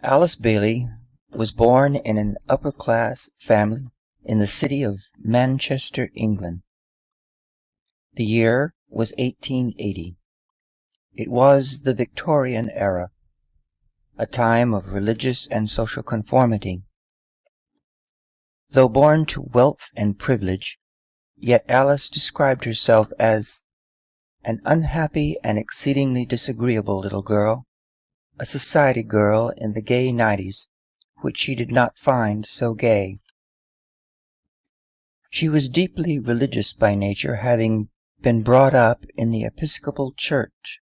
Alice Bailey was born in an upper-class family in the city of Manchester, England. The year was 1880. It was the Victorian era, a time of religious and social conformity. Though born to wealth and privilege, yet Alice described herself as an unhappy and exceedingly disagreeable little girl, a society girl in the gay 90s, which she did not find so gay. She was deeply religious by nature, having been brought up in the Episcopal Church.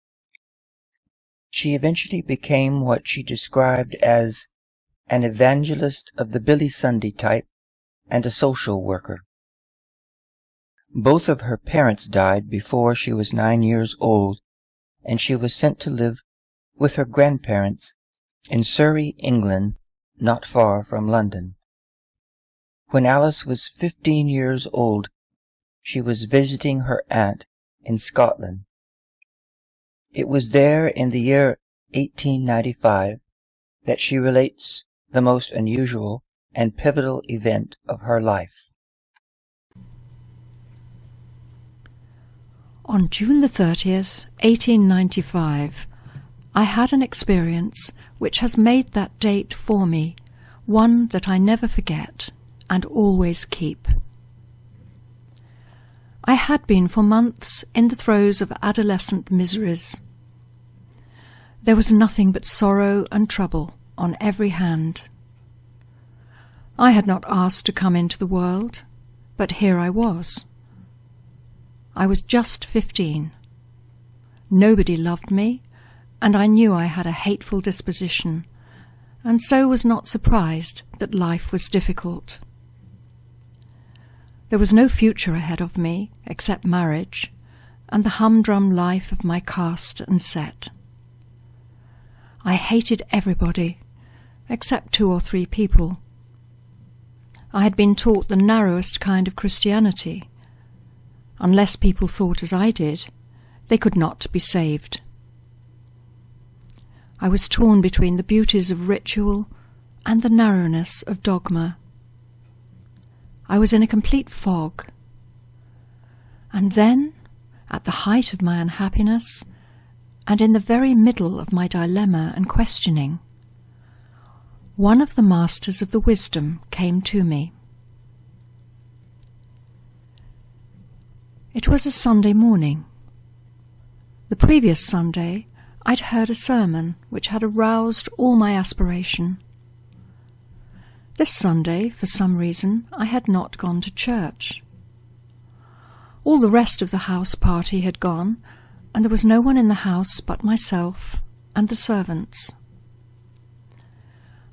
She eventually became what she described as an evangelist of the Billy Sunday type and a social worker. Both of her parents died before she was 9 years old, and she was sent to live with her grandparents in Surrey, England, not far from London. When Alice was 15 years old, she was visiting her aunt in Scotland. It was there in the year 1895 that she relates the most unusual and pivotal event of her life. On June the 30th, 1895, I had an experience which has made that date for me one that I never forget and always keep. I had been for months in the throes of adolescent miseries. There was nothing but sorrow and trouble on every hand. I had not asked to come into the world, but here I was. I was just 15. Nobody loved me, and I knew I had a hateful disposition, and so was not surprised that life was difficult. There was no future ahead of me except marriage and the humdrum life of my caste and set. I hated everybody except 2 or 3 people. I had been taught the narrowest kind of Christianity. Unless people thought as I did, they could not be saved. I was torn between the beauties of ritual and the narrowness of dogma. I was in a complete fog. And then, at the height of my unhappiness, and in the very middle of my dilemma and questioning, one of the masters of the wisdom came to me. It was a Sunday morning. The previous Sunday, I'd heard a sermon which had aroused all my aspiration. This Sunday, for some reason, I had not gone to church. All the rest of the house party had gone, and there was no one in the house but myself and the servants.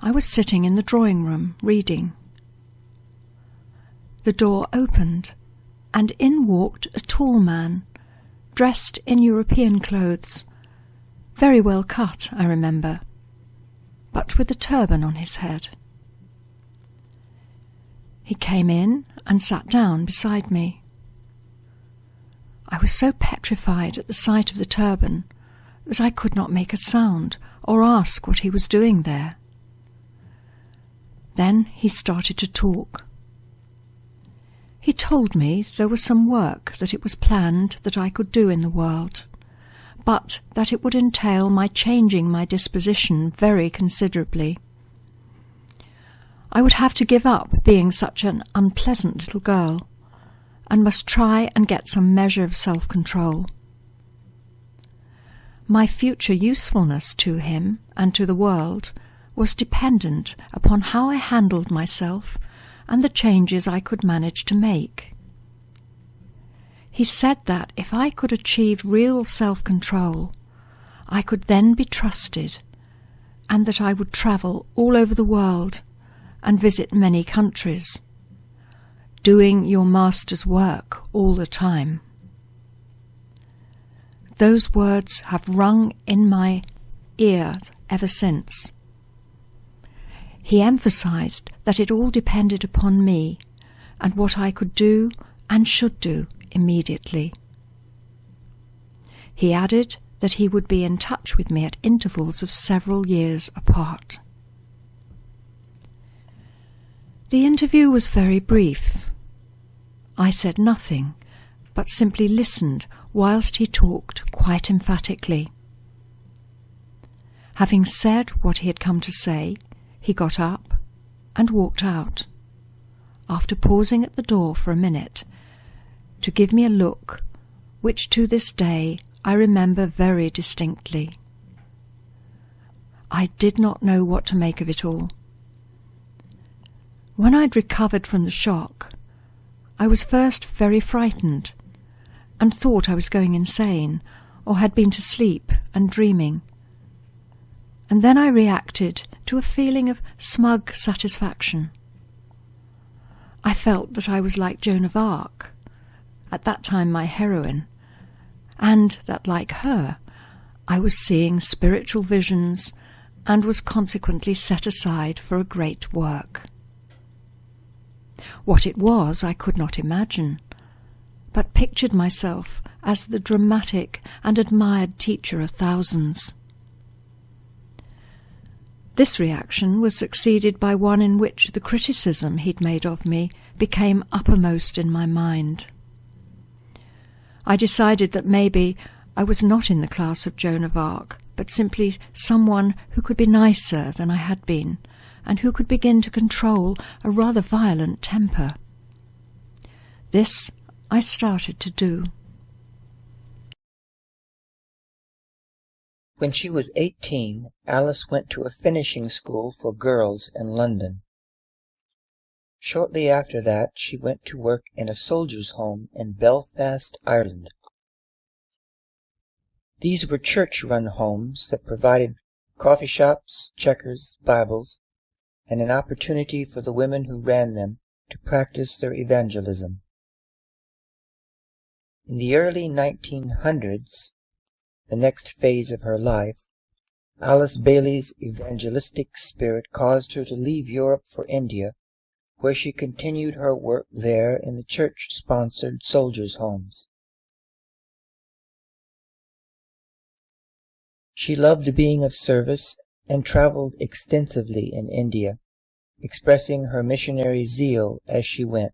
I was sitting in the drawing room, reading. The door opened, and in walked a tall man, dressed in European clothes, very well cut, I remember, but with a turban on his head. He came in and sat down beside me. I was so petrified at the sight of the turban that I could not make a sound or ask what he was doing there. Then he started to talk. He told me there was some work that it was planned that I could do in the world, but that it would entail my changing my disposition very considerably. I would have to give up being such an unpleasant little girl, and must try and get some measure of self-control. My future usefulness to him and to the world was dependent upon how I handled myself and the changes I could manage to make. He said that if I could achieve real self-control, I could then be trusted, and that I would travel all over the world and visit many countries, doing your master's work all the time. Those words have rung in my ear ever since. He emphasized that it all depended upon me and what I could do and should do immediately. He added that he would be in touch with me at intervals of several years apart. The interview was very brief. I said nothing, but simply listened whilst he talked quite emphatically. Having said what he had come to say, he got up and walked out, after pausing at the door for a minute to give me a look which to this day I remember very distinctly. I did not know what to make of it all. When I'd recovered from the shock, I was first very frightened and thought I was going insane or had been to sleep and dreaming. And then I reacted to a feeling of smug satisfaction. I felt that I was like Joan of Arc, at that time my heroine, and that, like her, I was seeing spiritual visions and was consequently set aside for a great work. What it was I could not imagine, but pictured myself as the dramatic and admired teacher of thousands. This reaction was succeeded by one in which the criticism he'd made of me became uppermost in my mind. I decided that maybe I was not in the class of Joan of Arc, but simply someone who could be nicer than I had been, and who could begin to control a rather violent temper. This I started to do. When she was 18, Alice went to a finishing school for girls in London. Shortly after that, she went to work in a soldiers' home in Belfast, Ireland. These were church-run homes that provided coffee shops, checkers, Bibles, and an opportunity for the women who ran them to practice their evangelism. In the early 1900s, the next phase of her life, Alice Bailey's evangelistic spirit caused her to leave Europe for India, where she continued her work there in the church-sponsored soldiers' homes. She loved being of service and traveled extensively in India, expressing her missionary zeal as she went.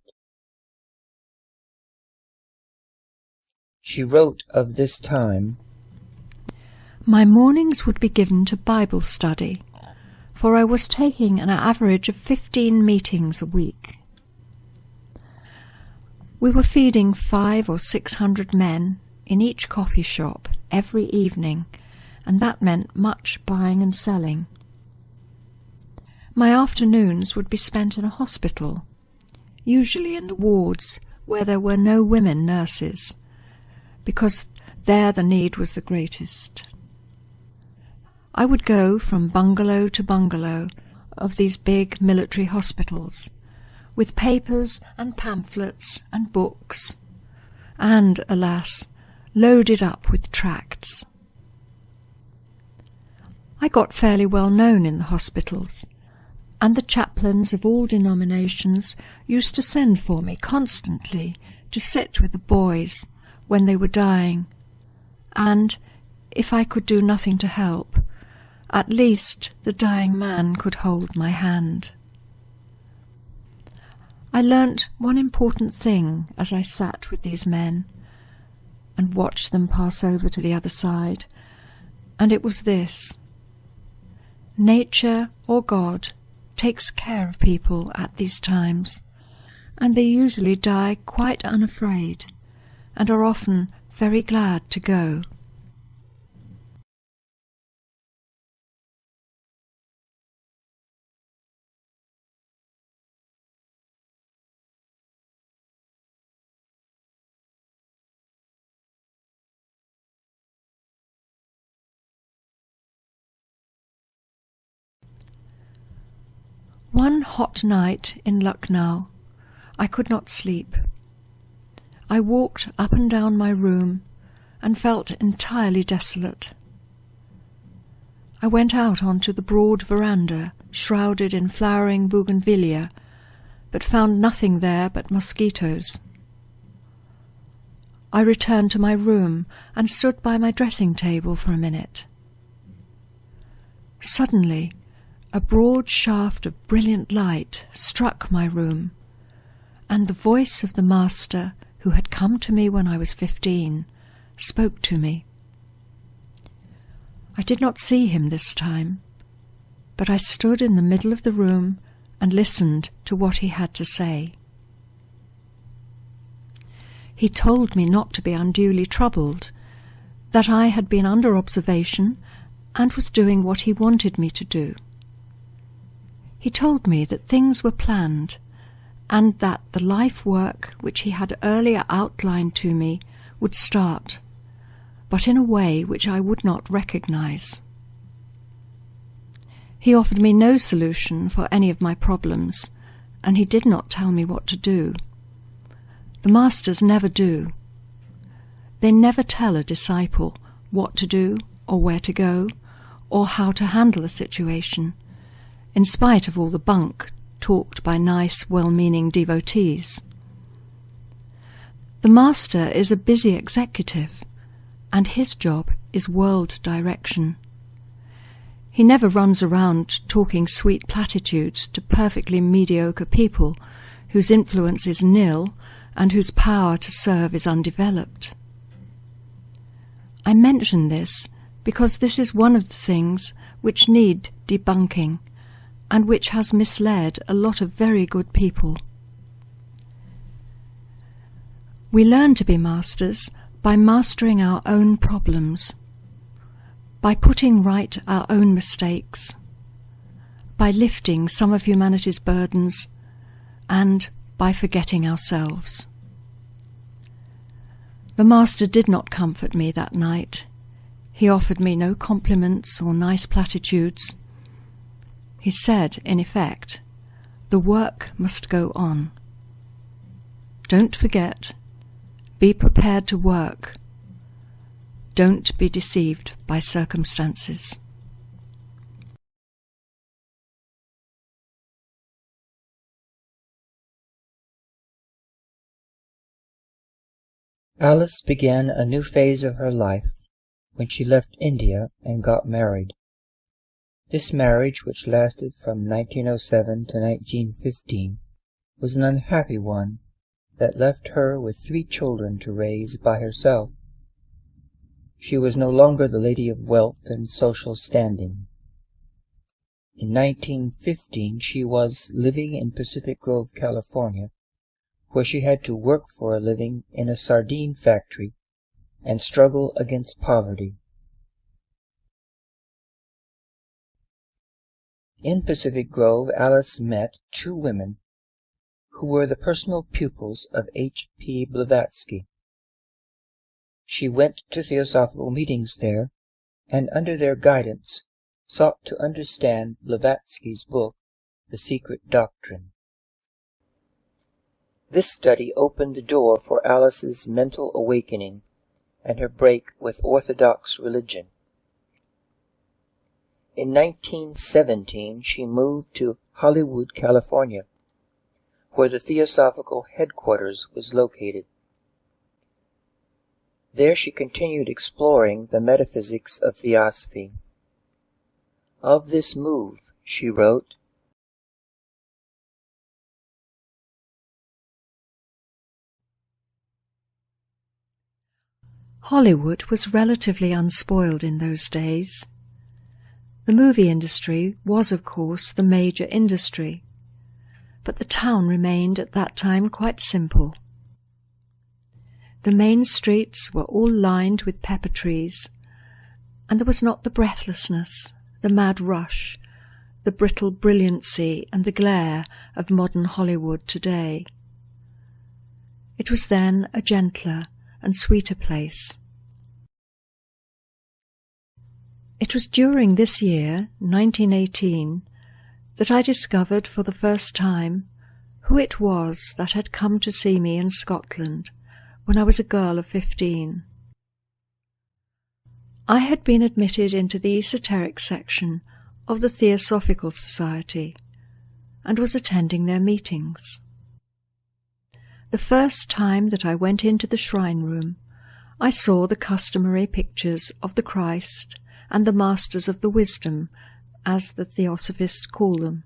She wrote of this time, "My mornings would be given to Bible study, for I was taking an average of 15 meetings a week. We were feeding 500 or 600 men in each coffee shop every evening, and that meant much buying and selling. My afternoons would be spent in a hospital, usually in the wards where there were no women nurses, because there the need was the greatest. I would go from bungalow to bungalow of these big military hospitals, with papers and pamphlets and books, and, alas, loaded up with tracts. I got fairly well known in the hospitals, and the chaplains of all denominations used to send for me constantly to sit with the boys when they were dying, and, if I could do nothing to help, at least the dying man could hold my hand. I learnt one important thing as I sat with these men and watched them pass over to the other side, and it was this: nature or God takes care of people at these times, and they usually die quite unafraid and are often very glad to go. One hot night in Lucknow, I could not sleep. I walked up and down my room and felt entirely desolate. I went out onto the broad veranda, shrouded in flowering bougainvillea, but found nothing there but mosquitoes. I returned to my room and stood by my dressing table for a minute. Suddenly, A broad shaft of brilliant light struck my room, and the voice of the Master, who had come to me when I was 15, spoke to me. I did not see him this time, but I stood in the middle of the room and listened to what he had to say. He told me not to be unduly troubled, that I had been under observation and was doing what he wanted me to do. He told me that things were planned, and that the life work which he had earlier outlined to me would start, but in a way which I would not recognize. He offered me no solution for any of my problems, and he did not tell me what to do. The Masters never do. They never tell a disciple what to do, or where to go, or how to handle a situation, in spite of all the bunk talked by nice, well-meaning devotees. The Master is a busy executive, and his job is world direction. He never runs around talking sweet platitudes to perfectly mediocre people whose influence is nil and whose power to serve is undeveloped. I mention this because this is one of the things which need debunking and which has misled a lot of very good people. We learn to be masters by mastering our own problems, by putting right our own mistakes, by lifting some of humanity's burdens, and by forgetting ourselves. The Master did not comfort me that night. He offered me no compliments or nice platitudes. He said, in effect, the work must go on. Don't forget, be prepared to work. Don't be deceived by circumstances. Alice began a new phase of her life when she left India and got married. This marriage, which lasted from 1907 to 1915, was an unhappy one that left her with 3 children to raise by herself. She was no longer the lady of wealth and social standing. In 1915 she was living in Pacific Grove, California, where she had to work for a living in a sardine factory and struggle against poverty. In Pacific Grove, Alice met 2 women who were the personal pupils of H.P. Blavatsky. She went to Theosophical meetings there, and under their guidance sought to understand Blavatsky's book, The Secret Doctrine. This study opened the door for Alice's mental awakening and her break with Orthodox religion. In 1917 she moved to Hollywood, California, where the Theosophical headquarters was located. There she continued exploring the metaphysics of Theosophy. Of this move, she wrote, Hollywood was relatively unspoiled in those days. The movie industry was, of course, the major industry, but the town remained at that time quite simple. The main streets were all lined with pepper trees, and there was not the breathlessness, the mad rush, the brittle brilliancy and the glare of modern Hollywood today. It was then a gentler and sweeter place. It was during this year, 1918, that I discovered for the first time who it was that had come to see me in Scotland when I was a girl of 15. I had been admitted into the esoteric section of the Theosophical Society and was attending their meetings. The first time that I went into the shrine room, I saw the customary pictures of the Christ and the Masters of the Wisdom as the Theosophists call them.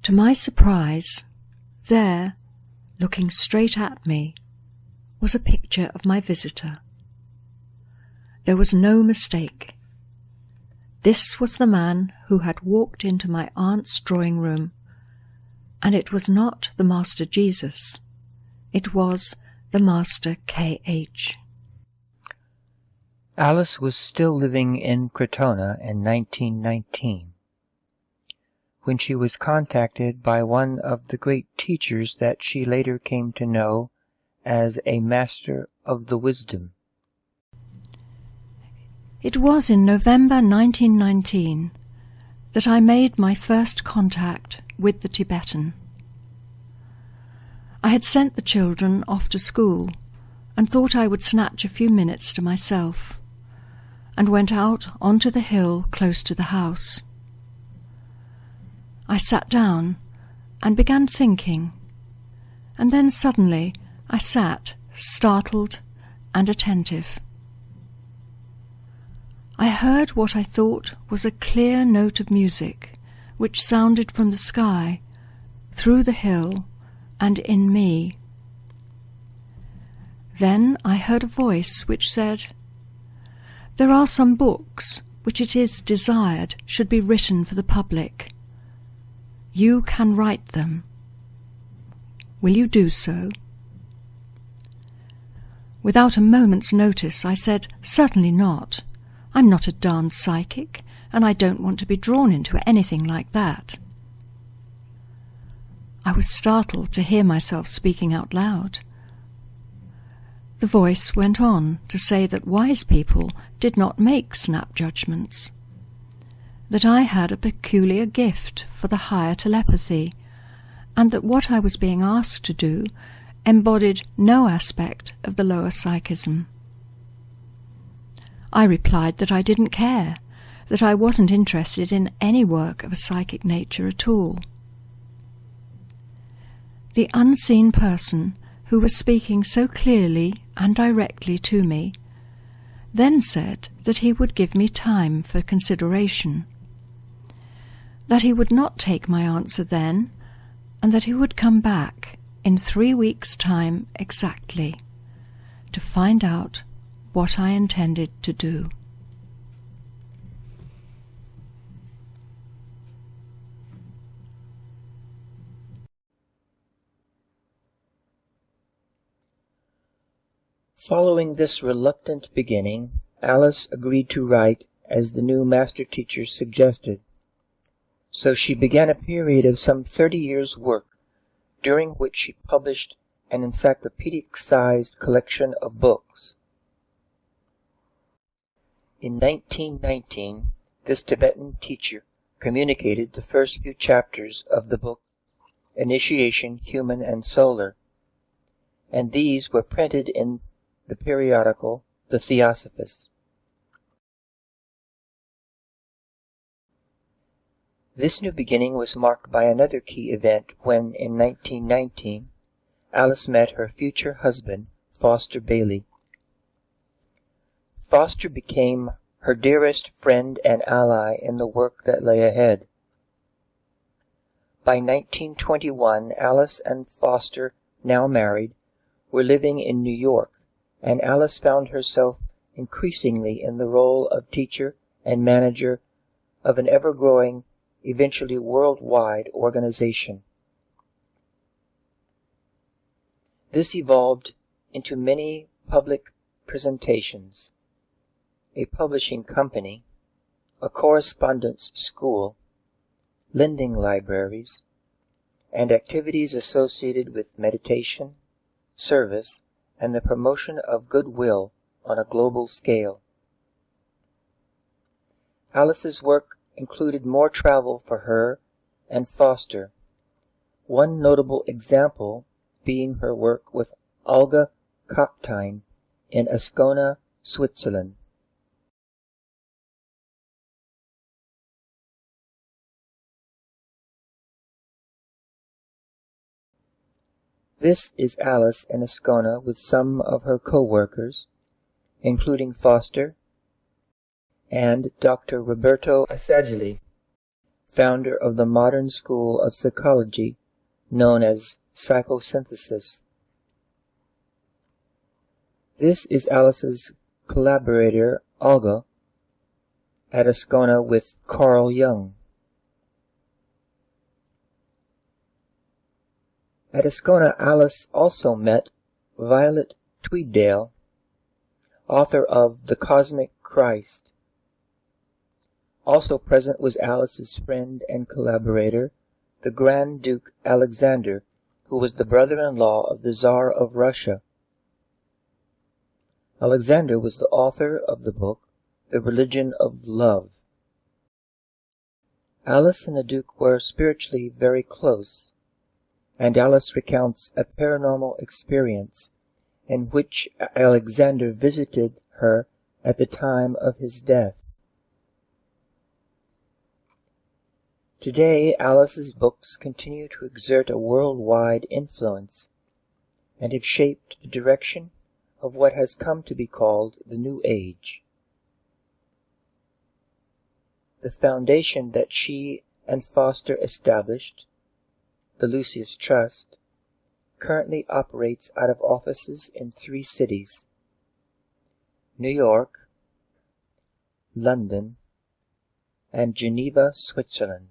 To my surprise, there, looking straight at me, was a picture of my visitor. There was no mistake. This was the man who had walked into my aunt's drawing room, and it was not the Master Jesus. It was the Master K.H. Alice was still living in Crotona in 1919, when she was contacted by one of the great teachers that she later came to know as a Master of the Wisdom. It was in November 1919 that I made my first contact with the Tibetan. I had sent the children off to school and thought I would snatch a few minutes to myself, and went out onto the hill close to the house. I sat down and began thinking, and then suddenly I sat, startled and attentive. I heard what I thought was a clear note of music, which sounded from the sky, through the hill, and in me. Then I heard a voice which said, "There are some books which it is desired should be written for the public. You can write them. Will you do so?" Without a moment's notice, I said, "Certainly not. I'm not a darned psychic, and I don't want to be drawn into anything like that." I was startled to hear myself speaking out loud. The voice went on to say that wise people did not make snap judgments, that I had a peculiar gift for the higher telepathy, and that what I was being asked to do embodied no aspect of the lower psychism. I replied that I didn't care, that I wasn't interested in any work of a psychic nature at all. The unseen person, who was speaking so clearly and directly to me, then said that he would give me time for consideration, that he would not take my answer then, and that he would come back in 3 weeks' time exactly, to find out what I intended to do. Following this reluctant beginning, Alice agreed to write as the new master teacher suggested. So she began a period of some 30 years' work, during which she published an encyclopedic-sized collection of books. In 1919, this Tibetan teacher communicated the first few chapters of the book Initiation, Human and Solar, and these were printed in the periodical The Theosophist. This new beginning was marked by another key event when, in 1919, Alice met her future husband, Foster Bailey. Foster became her dearest friend and ally in the work that lay ahead. By 1921, Alice and Foster, now married, were living in New York, and Alice found herself increasingly in the role of teacher and manager of an ever-growing, eventually worldwide organization. This evolved into many public presentations, a publishing company, a correspondence school, lending libraries, and activities associated with meditation, service, and the promotion of goodwill on a global scale. Alice's work included more travel for her and Foster, one notable example being her work with Olga Kaptein in Ascona, Switzerland. This is Alice in Ascona with some of her co-workers, including Foster, and Dr. Roberto Assagioli, founder of the modern school of psychology known as psychosynthesis. This is Alice's collaborator, Olga, at Ascona with Carl Jung. At Ascona, Alice also met Violet Tweeddale, author of The Cosmic Christ. Also present was Alice's friend and collaborator, the Grand Duke Alexander, who was the brother-in-law of the Tsar of Russia. Alexander was the author of the book, The Religion of Love. Alice and the Duke were spiritually very close, and Alice recounts a paranormal experience in which Alexander visited her at the time of his death. Today, Alice's books continue to exert a worldwide influence and have shaped the direction of what has come to be called the New Age. The foundation that she and Foster established, the Lucius Trust, currently operates out of offices in 3 cities: New York, London, and Geneva, Switzerland.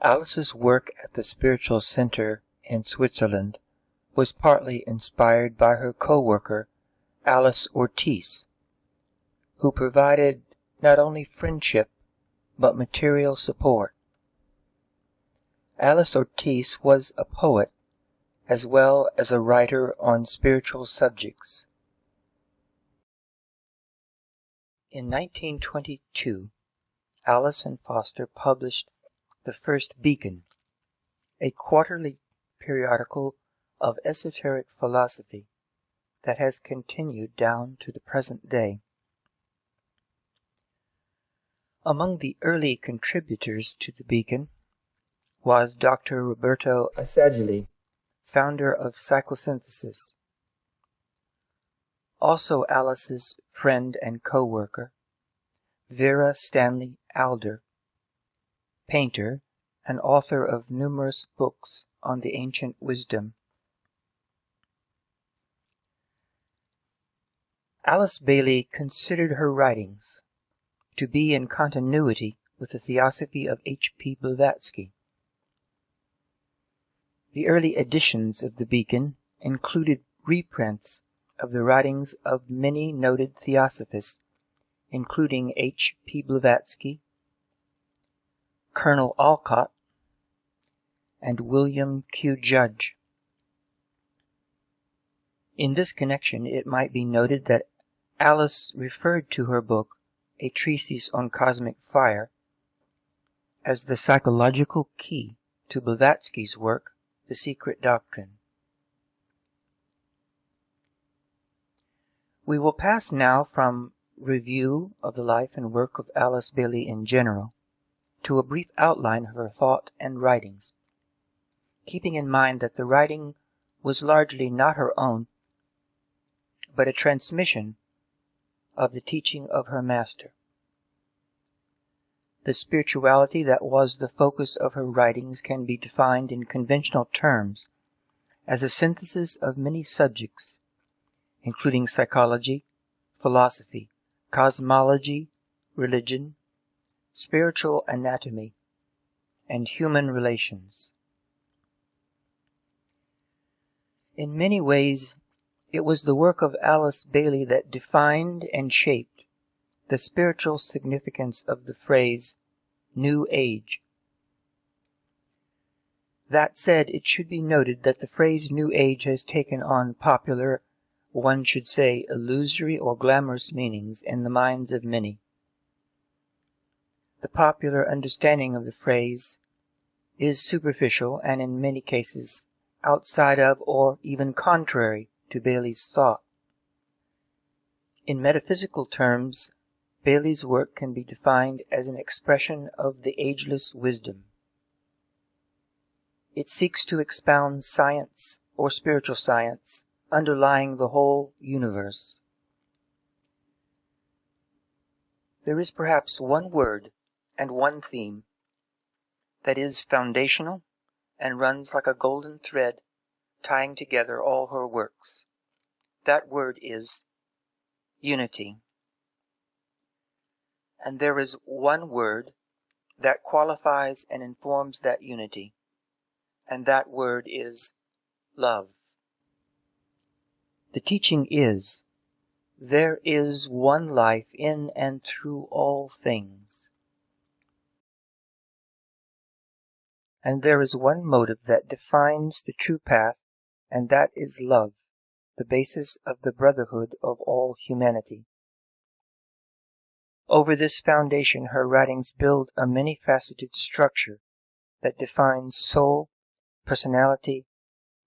Alice's work at the Spiritual Center in Switzerland was partly inspired by her co-worker, Alice Ortiz, who provided not only friendship but material support. Alice Ortiz was a poet as well as a writer on spiritual subjects. In 1922, Alice and Foster published The First Beacon, a quarterly periodical of esoteric philosophy that has continued down to the present day. Among the early contributors to the Beacon was Dr. Roberto Assagioli, founder of psychosynthesis. Also Alice's friend and co-worker, Vera Stanley Alder, painter and author of numerous books on the ancient wisdom. Alice Bailey considered her writings to be in continuity with the Theosophy of H.P. Blavatsky. The early editions of the Beacon included reprints of the writings of many noted Theosophists, including H.P. Blavatsky, Colonel Alcott, and William Q. Judge. In this connection, it might be noted that Alice referred to her book, A Treatise on Cosmic Fire, as the psychological key to Blavatsky's work, The Secret Doctrine. We will pass now from review of the life and work of Alice Bailey in general to a brief outline of her thought and writings, keeping in mind that the writing was largely not her own, but a transmission of the teaching of her master. The spirituality that was the focus of her writings can be defined in conventional terms as a synthesis of many subjects, including psychology, philosophy, cosmology, religion, spiritual anatomy, and human relations. In many ways, it was the work of Alice Bailey that defined and shaped the spiritual significance of the phrase New Age. That said, it should be noted that the phrase New Age has taken on popular, one should say illusory or glamorous meanings in the minds of many. The popular understanding of the phrase is superficial and in many cases outside of or even contrary to Bailey's thought. In metaphysical terms, Bailey's work can be defined as an expression of the ageless wisdom. It seeks to expound science or spiritual science underlying the whole universe. There is perhaps one word and one theme that is foundational and runs like a golden thread tying together all her works. That word is unity. And there is one word that qualifies and informs that unity, and that word is love. The teaching is, there is one life in and through all things. And there is one motive that defines the true path, and that is love, the basis of the brotherhood of all humanity. Over this foundation her writings build a many-faceted structure that defines soul, personality,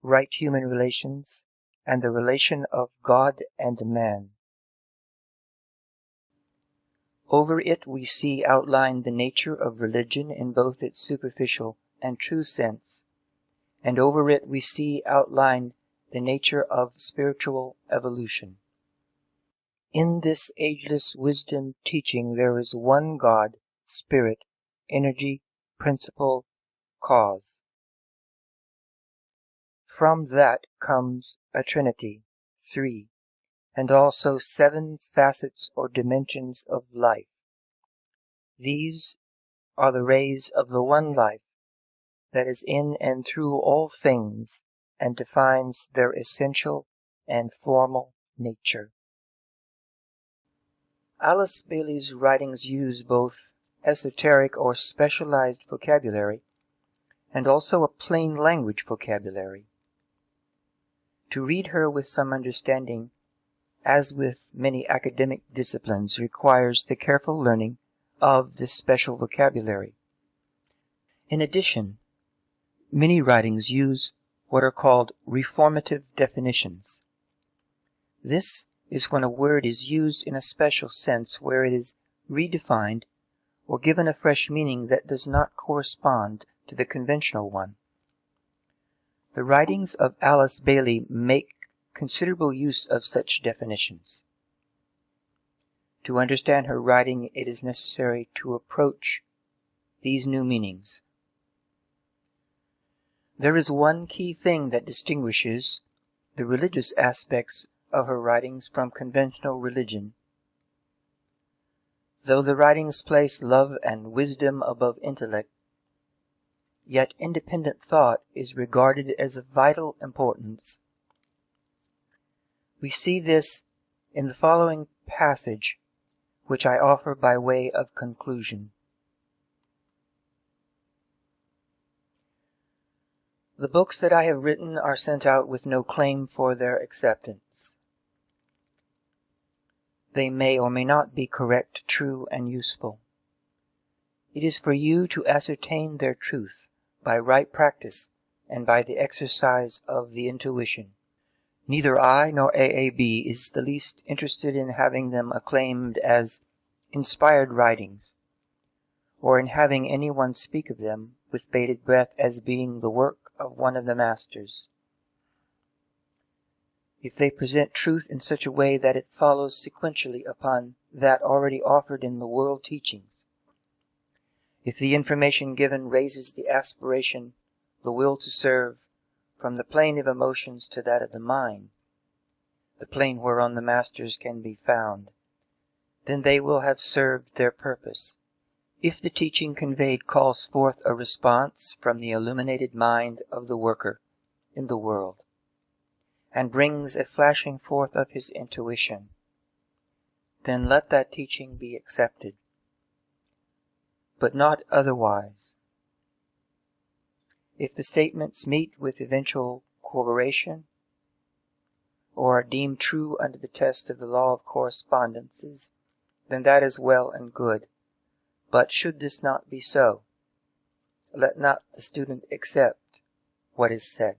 right human relations, and the relation of God and man. Over it we see outlined the nature of religion in both its superficial and true sense, and over it we see outlined the nature of spiritual evolution. In this ageless wisdom teaching there is one God, Spirit, Energy, Principle, Cause. From that comes a Trinity, three, and also 7 facets or dimensions of life. These are the rays of the one life that is in and through all things and defines their essential and formal nature. Alice Bailey's writings use both esoteric or specialized vocabulary and also a plain language vocabulary. To read her with some understanding, as with many academic disciplines, requires the careful learning of this special vocabulary. In addition, many writings use what are called reformative definitions. This is when a word is used in a special sense where it is redefined or given a fresh meaning that does not correspond to the conventional one. The writings of Alice Bailey make considerable use of such definitions. To understand her writing, it is necessary to approach these new meanings. There is one key thing that distinguishes the religious aspects of her writings from conventional religion. Though the writings place love and wisdom above intellect, yet independent thought is regarded as of vital importance. We see this in the following passage, which I offer by way of conclusion. The books that I have written are sent out with no claim for their acceptance. They may or may not be correct, true, and useful. It is for you to ascertain their truth by right practice and by the exercise of the intuition. Neither I nor AAB is the least interested in having them acclaimed as inspired writings, or in having anyone speak of them with bated breath as being the work of one of the masters. If they present truth in such a way that it follows sequentially upon that already offered in the world teachings, if the information given raises the aspiration, the will to serve, from the plane of emotions to that of the mind, the plane whereon the masters can be found, then they will have served their purpose. If the teaching conveyed calls forth a response from the illuminated mind of the worker in the world, and brings a flashing forth of his intuition, then let that teaching be accepted, but not otherwise. If the statements meet with eventual corroboration, or are deemed true under the test of the law of correspondences, then that is well and good. But should this not be so, let not the student accept what is said.